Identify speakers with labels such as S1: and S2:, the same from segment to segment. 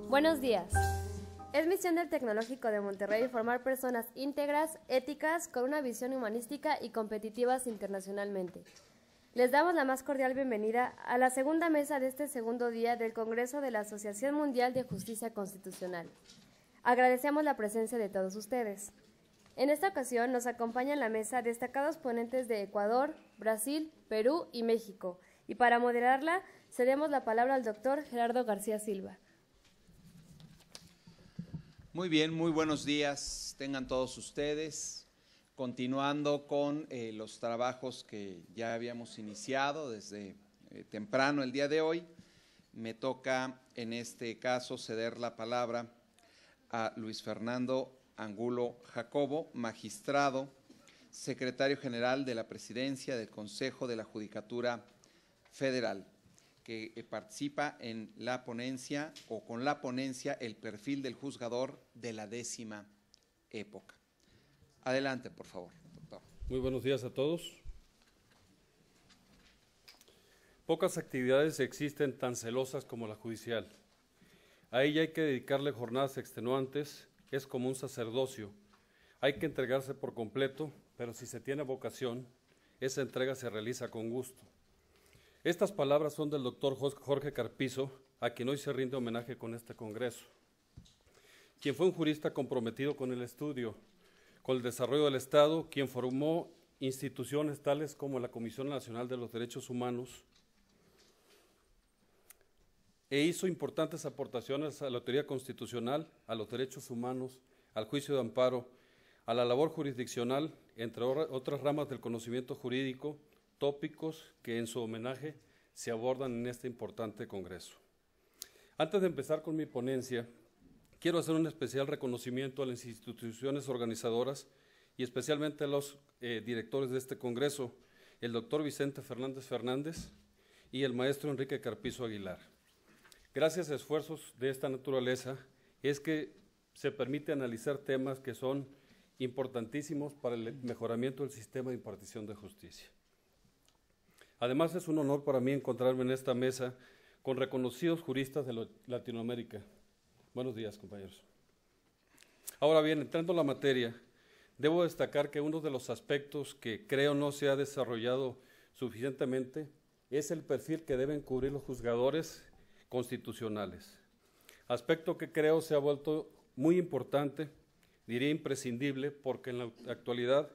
S1: Buenos días. Es misión del Tecnológico de Monterrey formar personas íntegras, éticas, con una visión humanística y competitivas internacionalmente. Les damos la más cordial bienvenida a la segunda mesa de este segundo día del Congreso de la Asociación Mundial de Justicia Constitucional. Agradecemos la presencia de todos ustedes. En esta ocasión nos acompañan en la mesa destacados ponentes de Ecuador, Brasil, Perú y México. Y para moderarla, cedemos la palabra al doctor Gerardo García Silva.
S2: Muy bien, muy buenos días tengan todos ustedes. Continuando con los trabajos que ya habíamos iniciado desde temprano el día de hoy, me toca en este caso ceder la palabra a Luis Fernando Angulo Jacobo, magistrado, secretario general de la Presidencia del Consejo de la Judicatura Federal, que participa en la ponencia o con la ponencia El perfil del juzgador de la 10ª época. Adelante, por favor, doctor.
S3: Muy buenos días a todos. Pocas actividades existen tan celosas como la judicial. A ella hay que dedicarle jornadas extenuantes, es como un sacerdocio. Hay que entregarse por completo, pero si se tiene vocación, esa entrega se realiza con gusto. Estas palabras son del doctor Jorge Carpizo, a quien hoy se rinde homenaje con este congreso, quien fue un jurista comprometido con el estudio, con el desarrollo del Estado, quien formó instituciones tales como la Comisión Nacional de los Derechos Humanos e hizo importantes aportaciones a la teoría constitucional, a los derechos humanos, al juicio de amparo, a la labor jurisdiccional, entre otras ramas del conocimiento jurídico, tópicos que en su homenaje se abordan en este importante congreso. Antes de empezar con mi ponencia, quiero hacer un especial reconocimiento a las instituciones organizadoras y especialmente a los directores de este congreso, el doctor Vicente Fernández Fernández y el maestro Enrique Carpizo Aguilar. Gracias a esfuerzos de esta naturaleza es que se permite analizar temas que son importantísimos para el mejoramiento del sistema de impartición de justicia. Además, es un honor para mí encontrarme en esta mesa con reconocidos juristas de Latinoamérica. Buenos días, compañeros. Ahora bien, entrando en la materia, debo destacar que uno de los aspectos que creo no se ha desarrollado suficientemente es el perfil que deben cubrir los juzgadores constitucionales. Aspecto que creo se ha vuelto muy importante, diría imprescindible, porque en la actualidad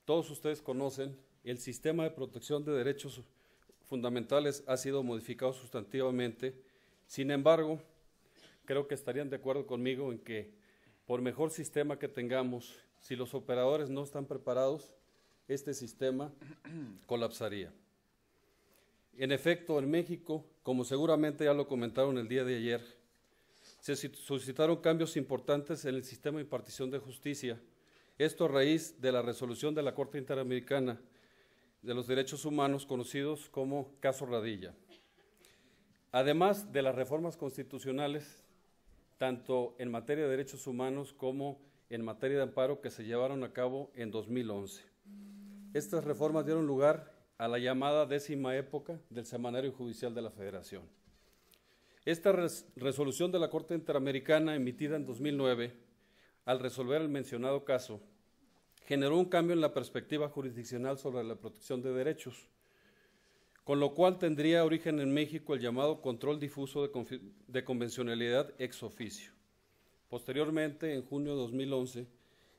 S3: todos ustedes conocen el sistema de protección de derechos fundamentales ha sido modificado sustantivamente. Sin embargo, creo que estarían de acuerdo conmigo en que por mejor sistema que tengamos, si los operadores no están preparados, este sistema colapsaría. En efecto, en México, como seguramente ya lo comentaron el día de ayer, se suscitaron cambios importantes en el sistema de impartición de justicia. Esto a raíz de la resolución de la Corte Interamericana de los Derechos Humanos, conocidos como Caso Radilla. Además de las reformas constitucionales, tanto en materia de derechos humanos como en materia de amparo que se llevaron a cabo en 2011. Estas reformas dieron lugar a la llamada 10ª época del Semanario Judicial de la Federación. Esta resolución de la Corte Interamericana, emitida en 2009, al resolver el mencionado caso, generó un cambio en la perspectiva jurisdiccional sobre la protección de derechos, con lo cual tendría origen en México el llamado control difuso de convencionalidad ex oficio. Posteriormente, en junio de 2011,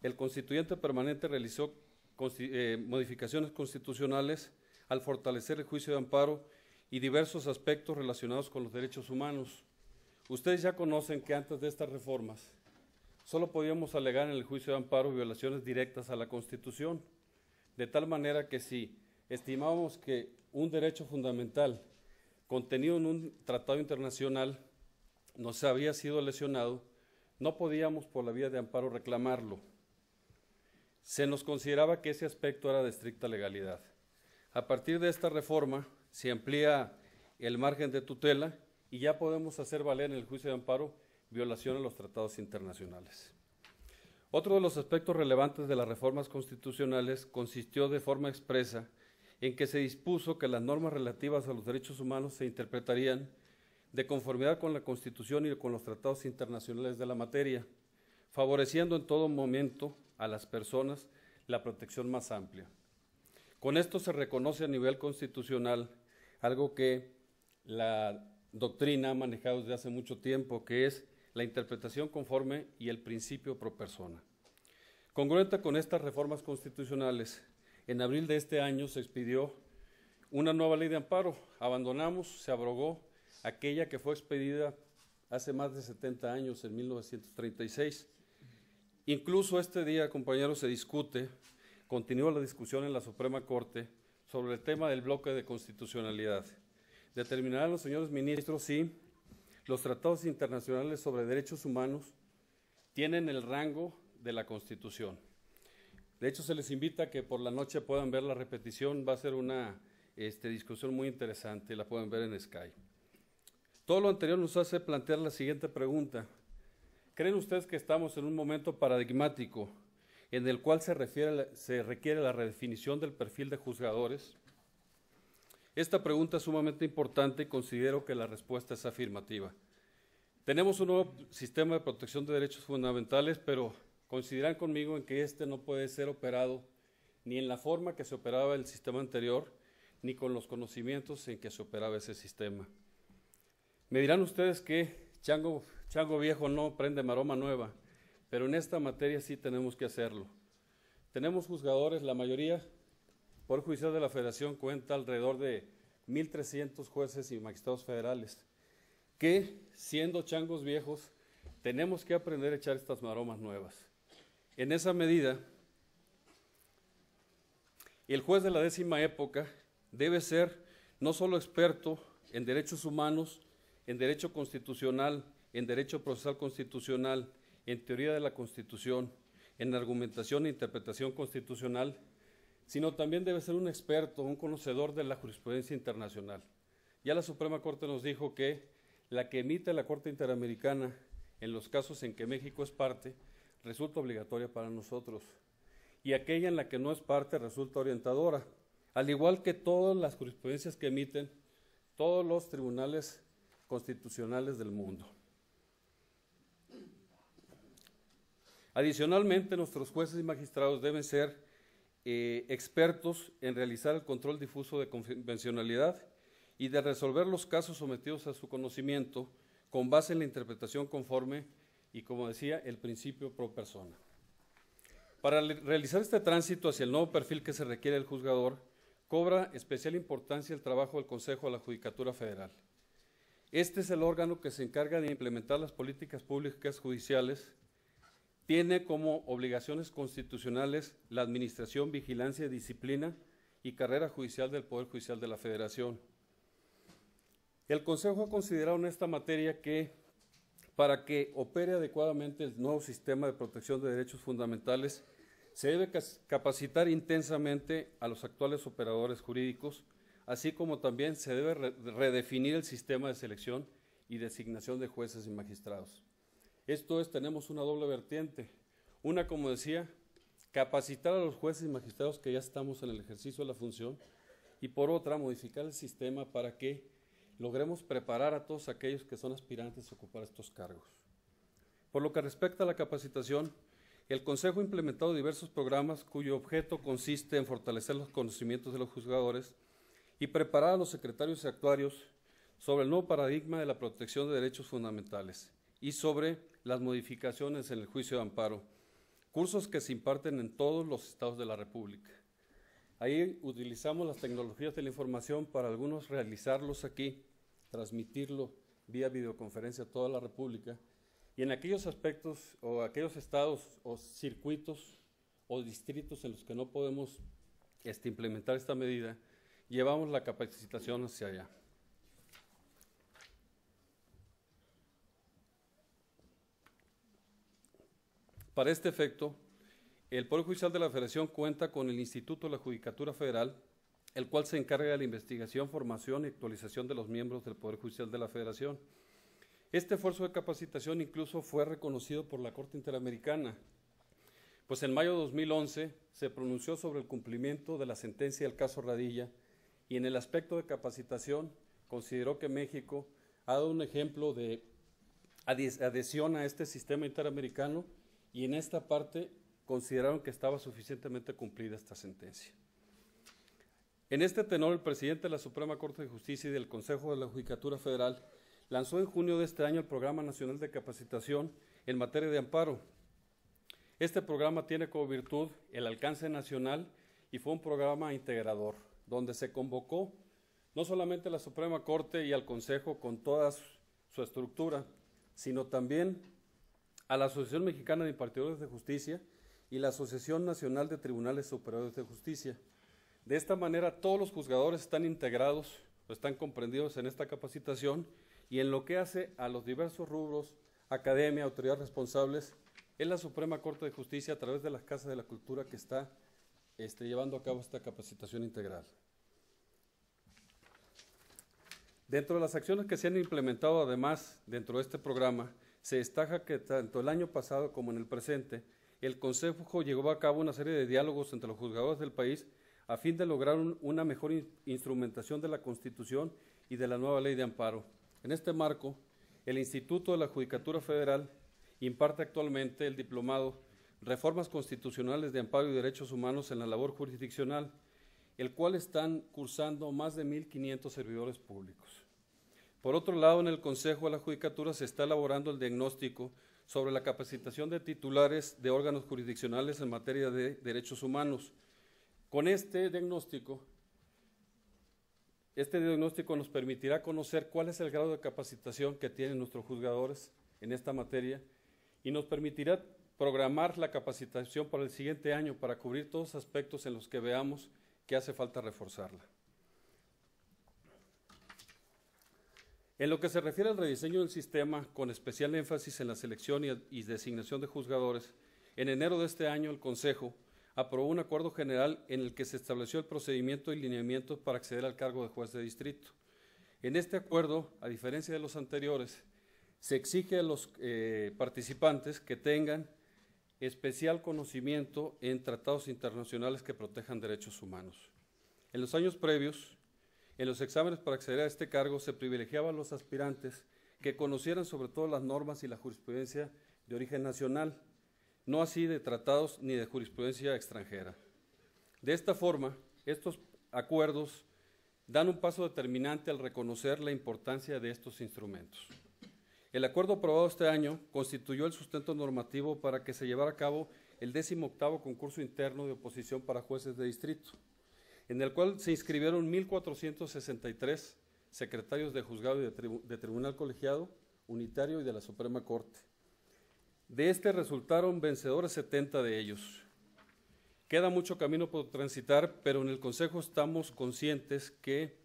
S3: el constituyente permanente realizó modificaciones constitucionales al fortalecer el juicio de amparo y diversos aspectos relacionados con los derechos humanos. Ustedes ya conocen que antes de estas reformas solo podíamos alegar en el juicio de amparo violaciones directas a la Constitución, de tal manera que si estimábamos que un derecho fundamental contenido en un tratado internacional nos había sido lesionado, no podíamos por la vía de amparo reclamarlo. Se nos consideraba que ese aspecto era de estricta legalidad. A partir de esta reforma se amplía el margen de tutela y ya podemos hacer valer en el juicio de amparo violación a los tratados internacionales. Otro de los aspectos relevantes de las reformas constitucionales consistió de forma expresa en que se dispuso que las normas relativas a los derechos humanos se interpretarían de conformidad con la Constitución y con los tratados internacionales de la materia, favoreciendo en todo momento a las personas la protección más amplia. Con esto se reconoce a nivel constitucional algo que la doctrina ha manejado desde hace mucho tiempo, que es la interpretación conforme y el principio pro persona. Congruente con estas reformas constitucionales, en abril de este año se expidió una nueva ley de amparo. Se abrogó aquella que fue expedida hace más de 70 años, en 1936. Incluso este día, compañeros, se discute, continúa la discusión en la Suprema Corte sobre el tema del bloque de constitucionalidad. Determinarán los señores ministros si los tratados internacionales sobre derechos humanos tienen el rango de la Constitución. De hecho, se les invita a que por la noche puedan ver la repetición. Va a ser una discusión muy interesante, la pueden ver en Sky. Todo lo anterior nos hace plantear la siguiente pregunta. ¿Creen ustedes que estamos en un momento paradigmático en el cual se requiere la redefinición del perfil de juzgadores? Esta pregunta es sumamente importante y considero que la respuesta es afirmativa. Tenemos un nuevo sistema de protección de derechos fundamentales, pero coincidirán conmigo en que este no puede ser operado ni en la forma que se operaba el sistema anterior, ni con los conocimientos en que se operaba ese sistema. Me dirán ustedes que chango viejo no prende maroma nueva, pero en esta materia sí tenemos que hacerlo. Tenemos juzgadores, la mayoría, Poder Judicial de la Federación cuenta alrededor de 1,300 jueces y magistrados federales, que, siendo changos viejos, tenemos que aprender a echar estas maromas nuevas. En esa medida, el juez de la 10ª época debe ser no solo experto en derechos humanos, en derecho constitucional, en derecho procesal constitucional, en teoría de la Constitución, en argumentación e interpretación constitucional, sino también debe ser un experto, un conocedor de la jurisprudencia internacional. Ya la Suprema Corte nos dijo que la que emite la Corte Interamericana en los casos en que México es parte resulta obligatoria para nosotros, y aquella en la que no es parte resulta orientadora, al igual que todas las jurisprudencias que emiten todos los tribunales constitucionales del mundo. Adicionalmente, nuestros jueces y magistrados deben ser expertos en realizar el control difuso de convencionalidad y de resolver los casos sometidos a su conocimiento con base en la interpretación conforme y, como decía, el principio pro persona. Para realizar este tránsito hacia el nuevo perfil que se requiere del juzgador, cobra especial importancia el trabajo del Consejo de la Judicatura Federal. Este es el órgano que se encarga de implementar las políticas públicas judiciales. Tiene como obligaciones constitucionales la administración, vigilancia, disciplina y carrera judicial del Poder Judicial de la Federación. El Consejo ha considerado en esta materia que para que opere adecuadamente el nuevo sistema de protección de derechos fundamentales se debe capacitar intensamente a los actuales operadores jurídicos, así como también se debe redefinir el sistema de selección y designación de jueces y magistrados. Esto es, tenemos una doble vertiente. Una, como decía, capacitar a los jueces y magistrados que ya estamos en el ejercicio de la función, y por otra, modificar el sistema para que logremos preparar a todos aquellos que son aspirantes a ocupar estos cargos. Por lo que respecta a la capacitación, el Consejo ha implementado diversos programas cuyo objeto consiste en fortalecer los conocimientos de los juzgadores y preparar a los secretarios y actuarios sobre el nuevo paradigma de la protección de derechos fundamentales y sobre las modificaciones en el juicio de amparo, cursos que se imparten en todos los estados de la República. Ahí utilizamos las tecnologías de la información para algunos realizarlos aquí, transmitirlo vía videoconferencia a toda la República, y en aquellos aspectos o aquellos estados o circuitos o distritos en los que no podemos implementar esta medida, llevamos la capacitación hacia allá. Para este efecto, el Poder Judicial de la Federación cuenta con el Instituto de la Judicatura Federal, el cual se encarga de la investigación, formación y actualización de los miembros del Poder Judicial de la Federación. Este esfuerzo de capacitación incluso fue reconocido por la Corte Interamericana, pues en mayo de 2011 se pronunció sobre el cumplimiento de la sentencia del caso Radilla y en el aspecto de capacitación consideró que México ha dado un ejemplo de adhesión a este sistema interamericano y en esta parte consideraron que estaba suficientemente cumplida esta sentencia. En este tenor, el presidente de la Suprema Corte de Justicia y del Consejo de la Judicatura Federal lanzó en junio de este año el Programa Nacional de Capacitación en materia de amparo. Este programa tiene como virtud el alcance nacional y fue un programa integrador, donde se convocó no solamente a la Suprema Corte y al Consejo con toda su estructura, sino también a la Asociación Mexicana de Impartidores de Justicia y la Asociación Nacional de Tribunales Superiores de Justicia. De esta manera, todos los juzgadores están integrados o están comprendidos en esta capacitación y en lo que hace a los diversos rubros, academia, autoridades responsables, es la Suprema Corte de Justicia a través de las Casas de la Cultura que está llevando a cabo esta capacitación integral. Dentro de las acciones que se han implementado además dentro de este programa, se destaca que tanto el año pasado como en el presente, el Consejo llevó a cabo una serie de diálogos entre los juzgadores del país a fin de lograr una mejor instrumentación de la Constitución y de la nueva Ley de Amparo. En este marco, el Instituto de la Judicatura Federal imparte actualmente el diplomado Reformas Constitucionales de Amparo y Derechos Humanos en la Labor Jurisdiccional, el cual están cursando más de 1,500 servidores públicos. Por otro lado, en el Consejo de la Judicatura se está elaborando el diagnóstico sobre la capacitación de titulares de órganos jurisdiccionales en materia de derechos humanos. Con este diagnóstico nos permitirá conocer cuál es el grado de capacitación que tienen nuestros juzgadores en esta materia y nos permitirá programar la capacitación para el siguiente año para cubrir todos los aspectos en los que veamos que hace falta reforzarla. En lo que se refiere al rediseño del sistema, con especial énfasis en la selección y designación de juzgadores, en enero de este año el Consejo aprobó un acuerdo general en el que se estableció el procedimiento y lineamientos para acceder al cargo de juez de distrito. En este acuerdo, a diferencia de los anteriores, se exige a los participantes que tengan especial conocimiento en tratados internacionales que protejan derechos humanos. En los años previos, en los exámenes para acceder a este cargo se privilegiaba a los aspirantes que conocieran sobre todo las normas y la jurisprudencia de origen nacional, no así de tratados ni de jurisprudencia extranjera. De esta forma, estos acuerdos dan un paso determinante al reconocer la importancia de estos instrumentos. El acuerdo aprobado este año constituyó el sustento normativo para que se llevara a cabo el 18º concurso interno de oposición para jueces de distrito, en el cual se inscribieron 1,463 secretarios de juzgado y de tribunal colegiado, unitario y de la Suprema Corte. De este resultaron vencedores 70 de ellos. Queda mucho camino por transitar, pero en el Consejo estamos conscientes que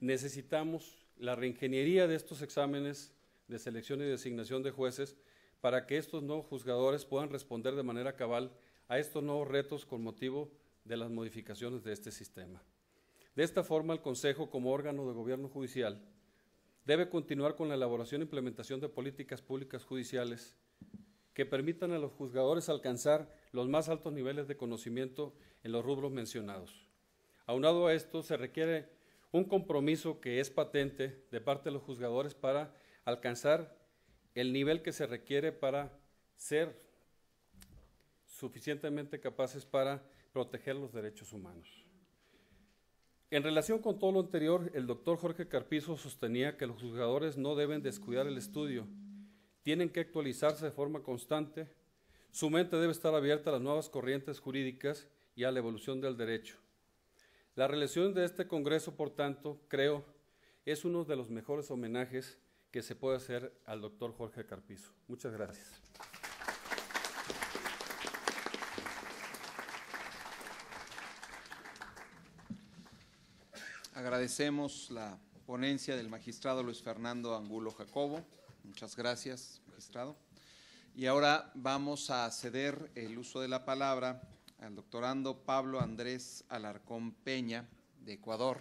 S3: necesitamos la reingeniería de estos exámenes de selección y designación de jueces para que estos nuevos juzgadores puedan responder de manera cabal a estos nuevos retos con motivo de las modificaciones de este sistema. De esta forma, el Consejo, como órgano de gobierno judicial, debe continuar con la elaboración e implementación de políticas públicas judiciales que permitan a los juzgadores alcanzar los más altos niveles de conocimiento en los rubros mencionados. Aunado a esto, se requiere un compromiso que es patente de parte de los juzgadores para alcanzar el nivel que se requiere para ser suficientemente capaces para proteger los derechos humanos. En relación con todo lo anterior, el doctor Jorge Carpizo sostenía que los juzgadores no deben descuidar el estudio, tienen que actualizarse de forma constante, su mente debe estar abierta a las nuevas corrientes jurídicas y a la evolución del derecho. La realización de este congreso, por tanto, creo, es uno de los mejores homenajes que se puede hacer al doctor Jorge Carpizo. Muchas gracias.
S2: Agradecemos la ponencia del magistrado Luis Fernando Angulo Jacobo. Muchas gracias, magistrado. Y ahora vamos a ceder el uso de la palabra al doctorando Pablo Andrés Alarcón Peña, de Ecuador.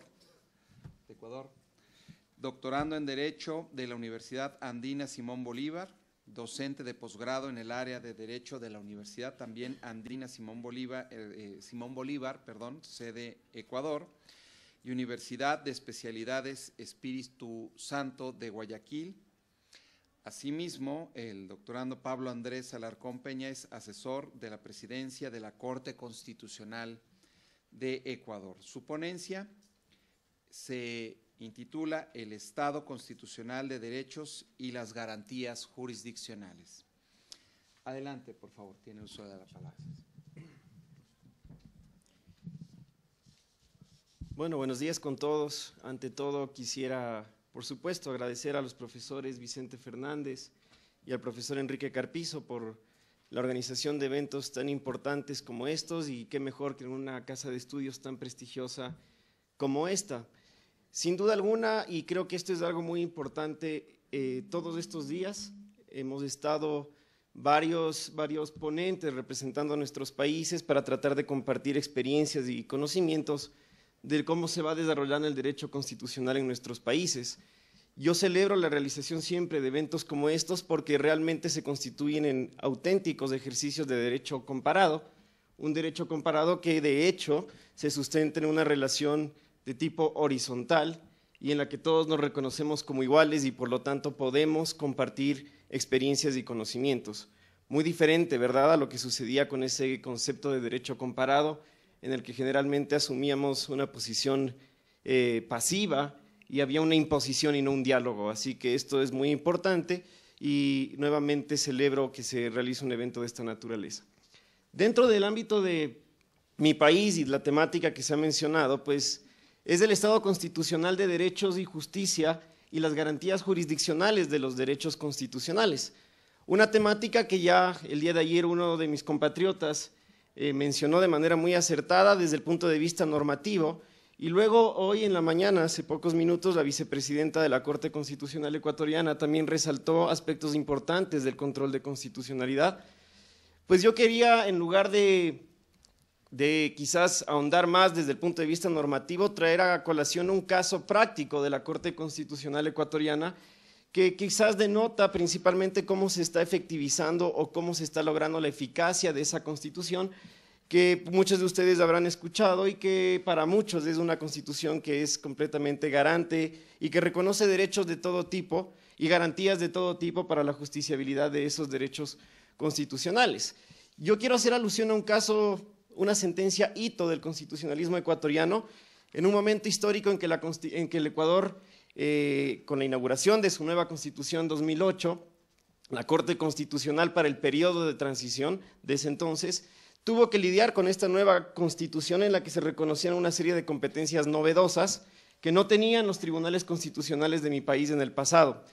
S2: Doctorando en Derecho de la Universidad Andina Simón Bolívar, docente de posgrado en el área de Derecho de la Universidad también Andina Simón Bolívar, sede Ecuador, y Universidad de Especialidades Espíritu Santo de Guayaquil. Asimismo, el doctorando Pablo Andrés Alarcón Peña es asesor de la presidencia de la Corte Constitucional de Ecuador. Su ponencia se intitula El Estado Constitucional de Derechos y las Garantías Jurisdiccionales. Adelante, por favor, tiene uso de la palabra.
S4: Bueno, buenos días con todos. Ante todo quisiera, por supuesto, agradecer a los profesores Vicente Fernández y al profesor Enrique Carpizo por la organización de eventos tan importantes como estos, y qué mejor que en una casa de estudios tan prestigiosa como esta. Sin duda alguna, y creo que esto es algo muy importante, todos estos días hemos estado varios ponentes representando a nuestros países para tratar de compartir experiencias y conocimientos de cómo se va desarrollando el derecho constitucional en nuestros países. Yo celebro la realización siempre de eventos como estos porque realmente se constituyen en auténticos ejercicios de derecho comparado, un derecho comparado que de hecho se sustenta en una relación de tipo horizontal y en la que todos nos reconocemos como iguales y por lo tanto podemos compartir experiencias y conocimientos. Muy diferente, ¿verdad?, a lo que sucedía con ese concepto de derecho comparado, en el que generalmente asumíamos una posición pasiva y había una imposición y no un diálogo. Así que esto es muy importante y nuevamente celebro que se realice un evento de esta naturaleza. Dentro del ámbito de mi país y la temática que se ha mencionado, pues es el Estado Constitucional de Derechos y Justicia y las garantías jurisdiccionales de los derechos constitucionales. Una temática que ya el día de ayer uno de mis compatriotas mencionó de manera muy acertada desde el punto de vista normativo, y luego hoy en la mañana, hace pocos minutos, la vicepresidenta de la Corte Constitucional Ecuatoriana también resaltó aspectos importantes del control de constitucionalidad. Pues yo quería, en lugar de quizás ahondar más desde el punto de vista normativo, traer a colación un caso práctico de la Corte Constitucional Ecuatoriana que quizás denota principalmente cómo se está efectivizando o cómo se está logrando la eficacia de esa Constitución, que muchos de ustedes habrán escuchado y que para muchos es una Constitución que es completamente garante y que reconoce derechos de todo tipo y garantías de todo tipo para la justiciabilidad de esos derechos constitucionales. Yo quiero hacer alusión a un caso, una sentencia hito del constitucionalismo ecuatoriano, en un momento histórico en que el Ecuador, con la inauguración de su nueva Constitución 2008, la Corte Constitucional para el periodo de transición de ese entonces, tuvo que lidiar con esta nueva Constitución en la que se reconocían una serie de competencias novedosas que no tenían los tribunales constitucionales de mi país en el pasado.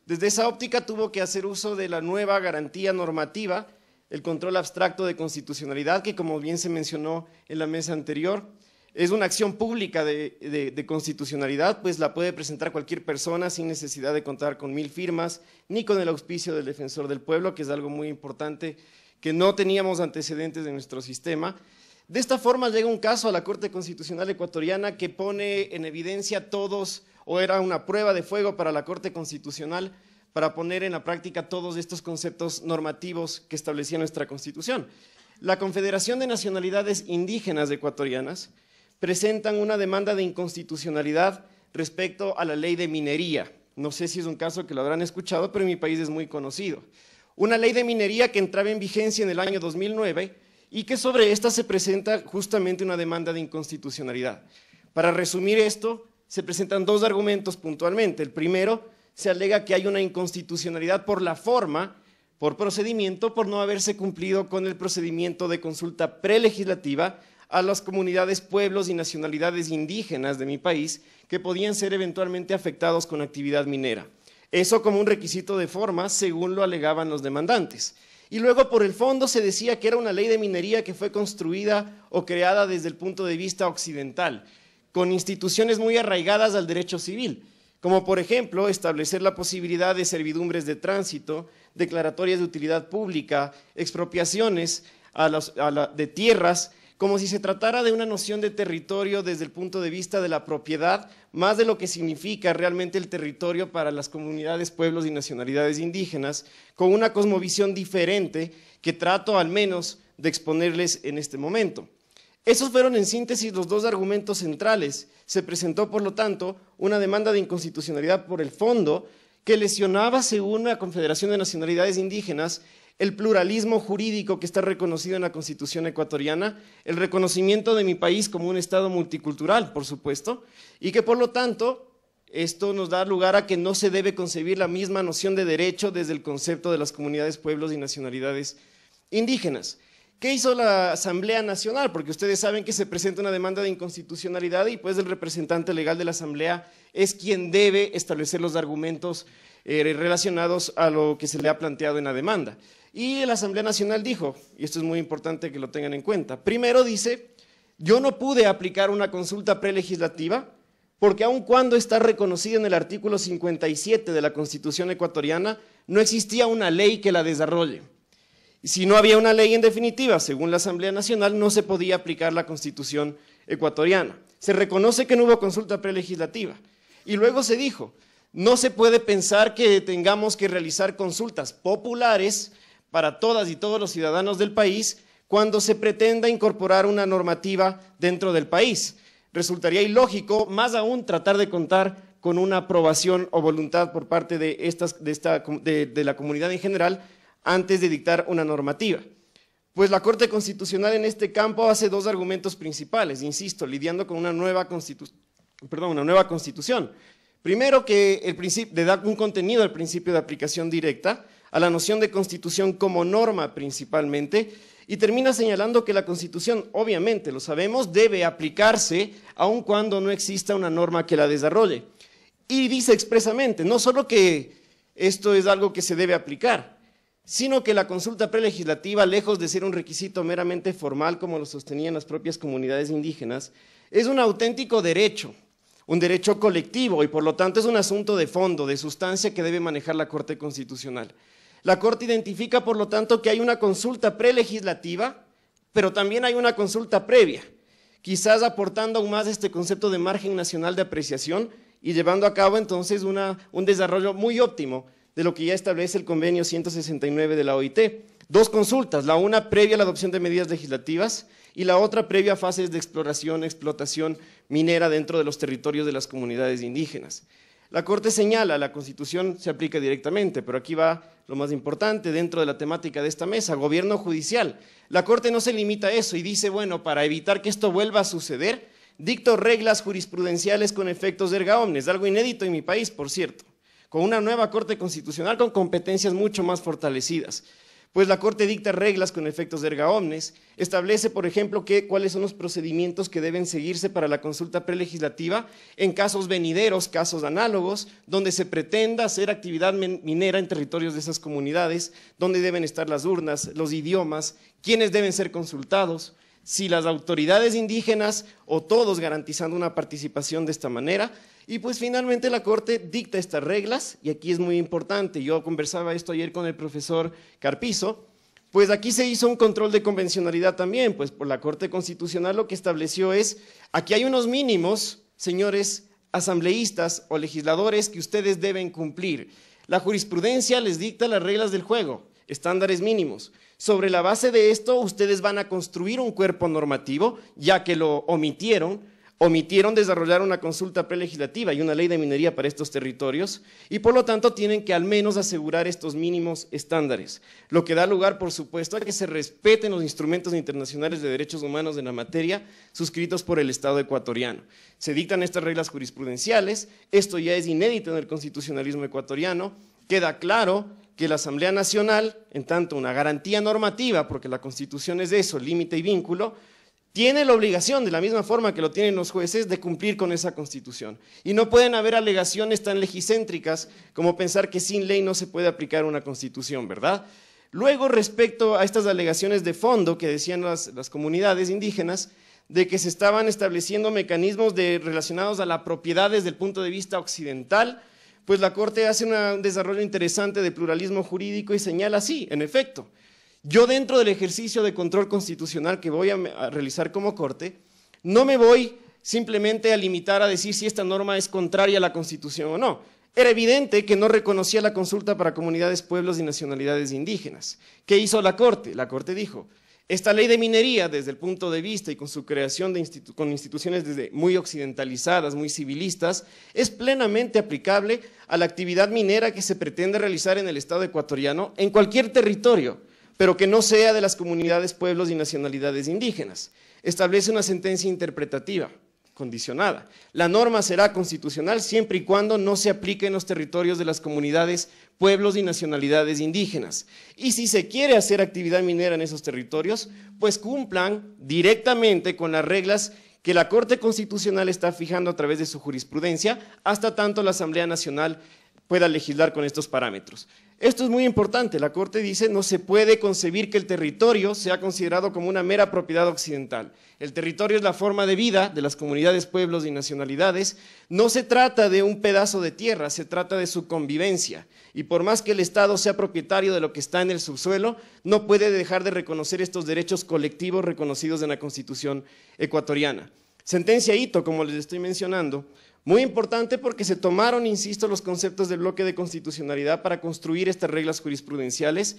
S4: Desde esa óptica tuvo que hacer uso de la nueva garantía normativa, el control abstracto de constitucionalidad, que como bien se mencionó en la mesa anterior, es una acción pública de constitucionalidad, pues la puede presentar cualquier persona sin necesidad de contar con 1000 firmas, ni con el auspicio del defensor del pueblo, que es algo muy importante que no teníamos antecedentes de nuestro sistema. De esta forma llega un caso a la Corte Constitucional Ecuatoriana que pone en evidencia todos, o era una prueba de fuego para la Corte Constitucional, para poner en la práctica todos estos conceptos normativos que establecía nuestra Constitución. La Confederación de Nacionalidades Indígenas Ecuatorianas presentan una demanda de inconstitucionalidad respecto a la ley de minería. No sé si es un caso que lo habrán escuchado, pero en mi país es muy conocido. Una ley de minería que entraba en vigencia en el año 2009 y que sobre esta se presenta justamente una demanda de inconstitucionalidad. Para resumir esto, se presentan dos argumentos puntualmente. El primero, se alega que hay una inconstitucionalidad por la forma, por procedimiento, por no haberse cumplido con el procedimiento de consulta prelegislativa a las comunidades, pueblos y nacionalidades indígenas de mi país que podían ser eventualmente afectados con actividad minera. Eso como un requisito de forma, según lo alegaban los demandantes. Y luego por el fondo se decía que era una ley de minería que fue construida o creada desde el punto de vista occidental, con instituciones muy arraigadas al derecho civil, como por ejemplo establecer la posibilidad de servidumbres de tránsito, declaratorias de utilidad pública, expropiaciones de tierras, como si se tratara de una noción de territorio desde el punto de vista de la propiedad, más de lo que significa realmente el territorio para las comunidades, pueblos y nacionalidades indígenas, con una cosmovisión diferente que trato al menos de exponerles en este momento. Esos fueron en síntesis los dos argumentos centrales. Se presentó, por lo tanto, una demanda de inconstitucionalidad por el fondo que lesionaba, según la Confederación de Nacionalidades Indígenas, el pluralismo jurídico que está reconocido en la Constitución ecuatoriana, el reconocimiento de mi país como un Estado multicultural, por supuesto, y que por lo tanto esto nos da lugar a que no se debe concebir la misma noción de derecho desde el concepto de las comunidades, pueblos y nacionalidades indígenas. ¿Qué hizo la Asamblea Nacional? Porque ustedes saben que se presenta una demanda de inconstitucionalidad y pues el representante legal de la Asamblea es quien debe establecer los argumentos relacionados a lo que se le ha planteado en la demanda. Y la Asamblea Nacional dijo, y esto es muy importante que lo tengan en cuenta, primero dice, yo no pude aplicar una consulta prelegislativa porque aun cuando está reconocido en el artículo 57 de la Constitución ecuatoriana, no existía una ley que la desarrolle. Si no había una ley en definitiva, según la Asamblea Nacional, no se podía aplicar la Constitución ecuatoriana. Se reconoce que no hubo consulta prelegislativa. Y luego se dijo, no se puede pensar que tengamos que realizar consultas populares para todas y todos los ciudadanos del país cuando se pretenda incorporar una normativa dentro del país. Resultaría ilógico, más aún, tratar de contar con una aprobación o voluntad por parte de la comunidad en general antes de dictar una normativa. Pues la Corte Constitucional en este campo hace dos argumentos principales, insisto, lidiando con una nueva constitución. Primero, de dar un contenido al principio de aplicación directa, a la noción de constitución como norma principalmente, y termina señalando que la Constitución, obviamente, lo sabemos, debe aplicarse aun cuando no exista una norma que la desarrolle. Y dice expresamente, no solo que esto es algo que se debe aplicar, sino que la consulta prelegislativa, lejos de ser un requisito meramente formal, como lo sostenían las propias comunidades indígenas, es un auténtico derecho, un derecho colectivo, y por lo tanto es un asunto de fondo, de sustancia que debe manejar la Corte Constitucional. La Corte identifica, por lo tanto, que hay una consulta prelegislativa, pero también hay una consulta previa, quizás aportando aún más este concepto de margen nacional de apreciación y llevando a cabo entonces un desarrollo muy óptimo de lo que ya establece el convenio 169 de la OIT. Dos consultas, la una previa a la adopción de medidas legislativas y la otra previa a fases de exploración, explotación minera dentro de los territorios de las comunidades indígenas. La Corte señala, la Constitución se aplica directamente, pero aquí va lo más importante dentro de la temática de esta mesa, gobierno judicial. La Corte no se limita a eso y dice, bueno, para evitar que esto vuelva a suceder, dicto reglas jurisprudenciales con efectos erga omnes, algo inédito en mi país, por cierto, con una nueva Corte Constitucional con competencias mucho más fortalecidas. Pues la Corte dicta reglas con efectos erga omnes, establece, por ejemplo, cuáles son los procedimientos que deben seguirse para la consulta prelegislativa en casos venideros, casos análogos, donde se pretenda hacer actividad minera en territorios de esas comunidades, dónde deben estar las urnas, los idiomas, quiénes deben ser consultados, si las autoridades indígenas o todos garantizando una participación de esta manera. Y pues finalmente la Corte dicta estas reglas, y aquí es muy importante, yo conversaba esto ayer con el profesor Carpizo, pues aquí se hizo un control de convencionalidad también, pues por la Corte Constitucional lo que estableció es, aquí hay unos mínimos, señores asambleístas o legisladores, que ustedes deben cumplir. La jurisprudencia les dicta las reglas del juego, estándares mínimos. Sobre la base de esto, ustedes van a construir un cuerpo normativo, ya que lo omitieron desarrollar una consulta prelegislativa y una ley de minería para estos territorios, y por lo tanto tienen que al menos asegurar estos mínimos estándares, lo que da lugar, por supuesto, a que se respeten los instrumentos internacionales de derechos humanos en la materia suscritos por el Estado ecuatoriano. Se dictan estas reglas jurisprudenciales, esto ya es inédito en el constitucionalismo ecuatoriano, queda claro que la Asamblea Nacional, en tanto una garantía normativa, porque la Constitución es eso, límite y vínculo, tiene la obligación, de la misma forma que lo tienen los jueces, de cumplir con esa Constitución. Y no pueden haber alegaciones tan legicéntricas como pensar que sin ley no se puede aplicar una Constitución, ¿verdad? Luego, respecto a estas alegaciones de fondo que decían las comunidades indígenas, de que se estaban estableciendo mecanismos relacionados a la propiedad desde el punto de vista occidental, pues la Corte hace un desarrollo interesante de pluralismo jurídico y señala así, en efecto, Yo dentro del ejercicio de control constitucional que voy a realizar como Corte, no me voy simplemente a limitar a decir si esta norma es contraria a la Constitución o no. Era evidente que no reconocía la consulta para comunidades, pueblos y nacionalidades indígenas. ¿Qué hizo la Corte? La Corte dijo, esta ley de minería, desde el punto de vista y con su creación con instituciones desde muy occidentalizadas, muy civilistas, es plenamente aplicable a la actividad minera que se pretende realizar en el Estado ecuatoriano, en cualquier territorio, pero que no sea de las comunidades, pueblos y nacionalidades indígenas. Establece una sentencia interpretativa, condicionada. La norma será constitucional siempre y cuando no se aplique en los territorios de las comunidades, pueblos y nacionalidades indígenas. Y si se quiere hacer actividad minera en esos territorios, pues cumplan directamente con las reglas que la Corte Constitucional está fijando a través de su jurisprudencia, hasta tanto la Asamblea Nacional pueda legislar con estos parámetros. Esto es muy importante, la Corte dice no se puede concebir que el territorio sea considerado como una mera propiedad occidental. El territorio es la forma de vida de las comunidades, pueblos y nacionalidades. No se trata de un pedazo de tierra, se trata de su convivencia. Y por más que el Estado sea propietario de lo que está en el subsuelo, no puede dejar de reconocer estos derechos colectivos reconocidos en la Constitución ecuatoriana. Sentencia Ito, como les estoy mencionando, muy importante porque se tomaron, insisto, los conceptos del bloque de constitucionalidad para construir estas reglas jurisprudenciales.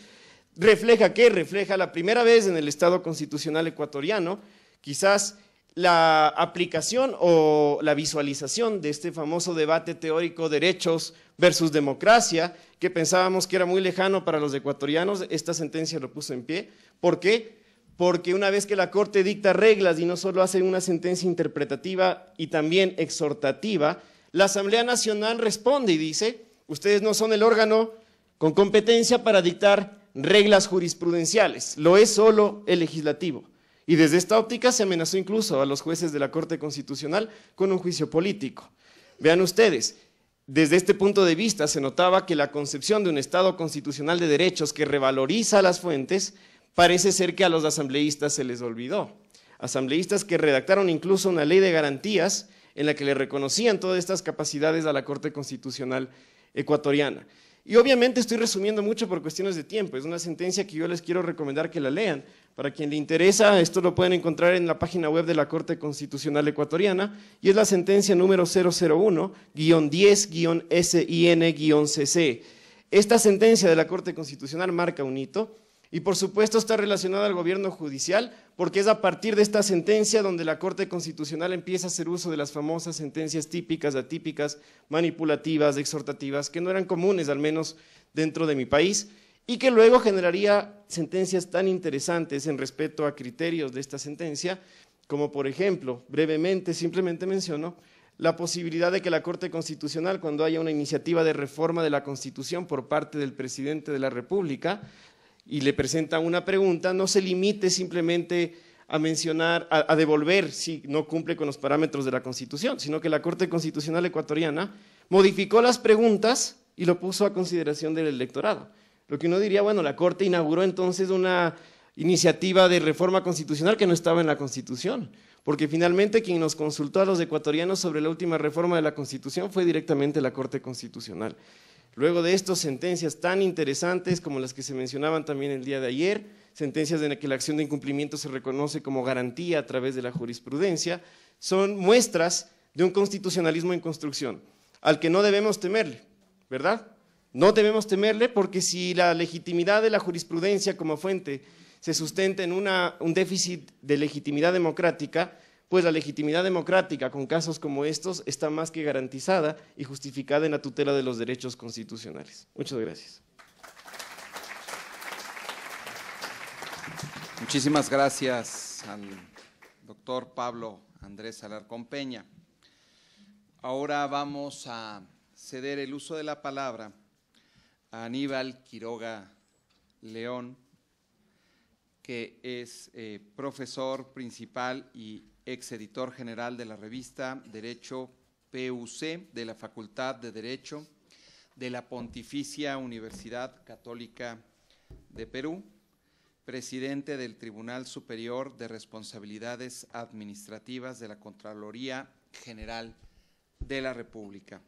S4: ¿Refleja qué? Refleja la primera vez en el Estado constitucional ecuatoriano, quizás la aplicación o la visualización de este famoso debate teórico derechos versus democracia, que pensábamos que era muy lejano para los ecuatorianos. Esta sentencia lo puso en pie. ¿Por qué? Porque una vez que la Corte dicta reglas y no solo hace una sentencia interpretativa y también exhortativa, la Asamblea Nacional responde y dice, ustedes no son el órgano con competencia para dictar reglas jurisprudenciales, lo es solo el legislativo. Y desde esta óptica se amenazó incluso a los jueces de la Corte Constitucional con un juicio político. Vean ustedes, desde este punto de vista se notaba que la concepción de un Estado constitucional de derechos que revaloriza las fuentes parece ser que a los asambleístas se les olvidó. Asambleístas que redactaron incluso una ley de garantías en la que le reconocían todas estas capacidades a la Corte Constitucional ecuatoriana. Y obviamente estoy resumiendo mucho por cuestiones de tiempo, es una sentencia que yo les quiero recomendar que la lean. Para quien le interesa, esto lo pueden encontrar en la página web de la Corte Constitucional ecuatoriana y es la sentencia número 001-10-SIN-CC. Esta sentencia de la Corte Constitucional marca un hito. Y por supuesto está relacionada al gobierno judicial, porque es a partir de esta sentencia donde la Corte Constitucional empieza a hacer uso de las famosas sentencias típicas, atípicas, manipulativas, exhortativas, que no eran comunes, al menos dentro de mi país, y que luego generaría sentencias tan interesantes en respecto a criterios de esta sentencia, como por ejemplo, brevemente, simplemente menciono, la posibilidad de que la Corte Constitucional, cuando haya una iniciativa de reforma de la Constitución por parte del presidente de la República, y le presenta una pregunta, no se limite simplemente a mencionar, a devolver si no cumple con los parámetros de la Constitución, sino que la Corte Constitucional ecuatoriana modificó las preguntas y lo puso a consideración del electorado. Lo que uno diría, bueno, la Corte inauguró entonces una iniciativa de reforma constitucional que no estaba en la Constitución, porque finalmente quien nos consultó a los ecuatorianos sobre la última reforma de la Constitución fue directamente la Corte Constitucional. Luego de esto, sentencias tan interesantes como las que se mencionaban también el día de ayer, sentencias en las que la acción de incumplimiento se reconoce como garantía a través de la jurisprudencia, son muestras de un constitucionalismo en construcción, al que no debemos temerle, ¿verdad? No debemos temerle porque si la legitimidad de la jurisprudencia como fuente se sustenta en un déficit de legitimidad democrática, pues la legitimidad democrática con casos como estos está más que garantizada y justificada en la tutela de los derechos constitucionales. Muchas gracias.
S2: Muchísimas gracias al doctor Pablo Andrés Alarcón Peña. Ahora vamos a ceder el uso de la palabra a Aníbal Quiroga León, que es profesor principal y exeditor general de la revista Derecho PUC de la Facultad de Derecho de la Pontificia Universidad Católica de Perú, presidente del Tribunal Superior de Responsabilidades Administrativas de la Contraloría General de la República.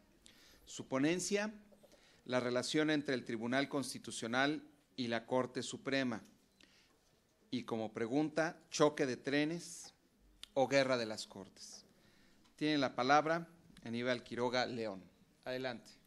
S2: Su ponencia, la relación entre el Tribunal Constitucional y la Corte Suprema, Y como pregunta, choque de trenes o guerra de las Cortes. Tiene la palabra Aníbal Quiroga León. Adelante.